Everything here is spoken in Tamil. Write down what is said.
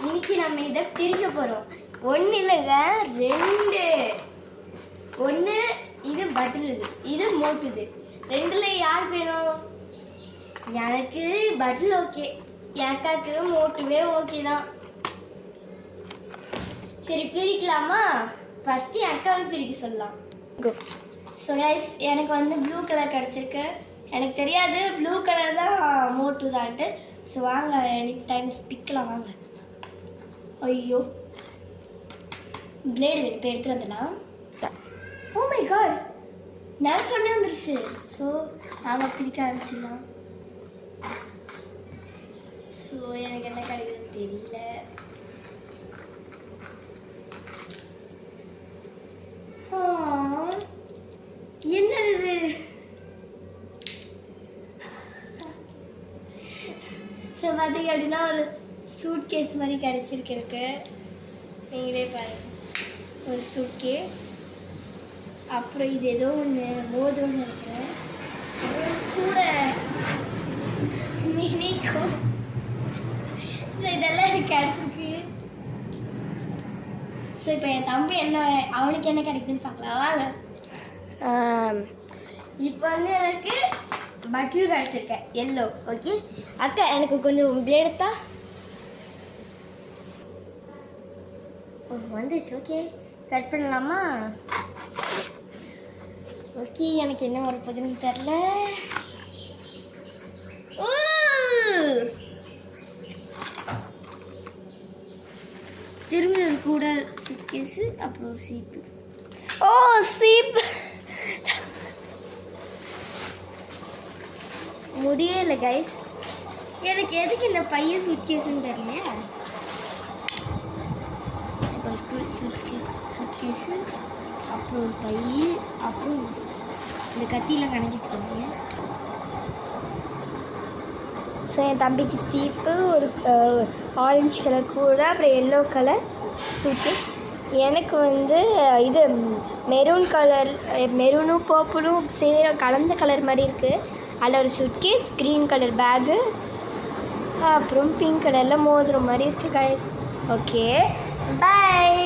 இன்னைக்கு நம்ம இதை பிரிக்க போகிறோம். ஒன்று இல்லைங்க, 2. ஒன்று இது பட்டிலுது, இது மோட்டுது. 2ல் யார் வேணும்? எனக்கு பட்டில் ஓகே, எனக்காக்கு மோட்டுவே ஓகே தான். சரி பிரிக்கலாமா? ஃபஸ்ட்டு என் அக்காவை பிரிக்க சொல்லலாம். ஸோ கைஸ், எனக்கு வந்து ப்ளூ கலர் கிடச்சிருக்கு. எனக்கு தெரியாது ப்ளூ கலர் தான் மோட்டு தான்ட்டு. ஸோ வாங்க எனக்கு டைம்ஸ் பிக்கலாம் வாங்க. ஐயோ பிளேடு வேணும், இப்போ எடுத்துகிட்டு வந்துடலாம். ஓ மை காட், நான் சொன்னே வந்துருச்சு. ஸோ நாங்கள் பிரிக்க ஆரம்பிச்சிடலாம். ஸோ எனக்கு என்ன கிடைக்குதுன்னு தெரியல. என்னது ஸோ பார்த்தீங்க அப்படின்னா ஒரு சூட் கேஸ் மாதிரி கிடச்சிருக்கு எனக்கு. நீங்களே பாருங்க, ஒரு சூட் கேஸ். அப்புறம் இது ஏதோ ஒன்று மோதிரம்னு நினைக்கிறேன். கூட மினிக்கும். ஸோ இதெல்லாம் எனக்கு கிடச்சிருக்கு. ஸோ இப்போ என் தம்பி என்ன, அவனுக்கு என்ன கிடைக்குதுன்னு பார்க்கலாம் வாங்க. இப்போ வந்து எனக்கு பட்டர் கிடச்சிருக்கேன் எல்லோ. ஓகே அக்கா, எனக்கு கொஞ்சம் பிளேடுத்தா. வந்துச்சு. ஓகே கட் பண்ணலாமா? ஓகே, எனக்கு என்ன வரப்போகுதுன்னு தெரில. திரும்பி ஒரு கூட சூட்கேஸு, அப்புறம் ஒரு சீப்பு. ஓ சீப் முடியல கைஸ். எனக்கு எதுக்கு இந்த பைய சூட்கேஸுன்னு தெரியலையா. சூட்கேஸு, அப்புறம் ஒரு பை, அப்புறம் இந்த கத்தியில் கணக்கிட்டு போனீங்க. ஸோ என் தம்பிக்கு சீப்பு, ஒரு ஆரஞ்சு கலர் கூட, அப்புறம் எல்லோ கலர் சூட்கேஸ். எனக்கு வந்து இது மெரூன் கலர், மெரூனும் பர்பிளும் கலந்த கலர் மாதிரி இருக்குது. அதில் ஒரு சூட்கேஸ், க்ரீன் கலர் பேகு, அப்புறம் பிங்க் கலரில் மோதிரம் மாதிரி இருக்குது கைஸ். Okay bye.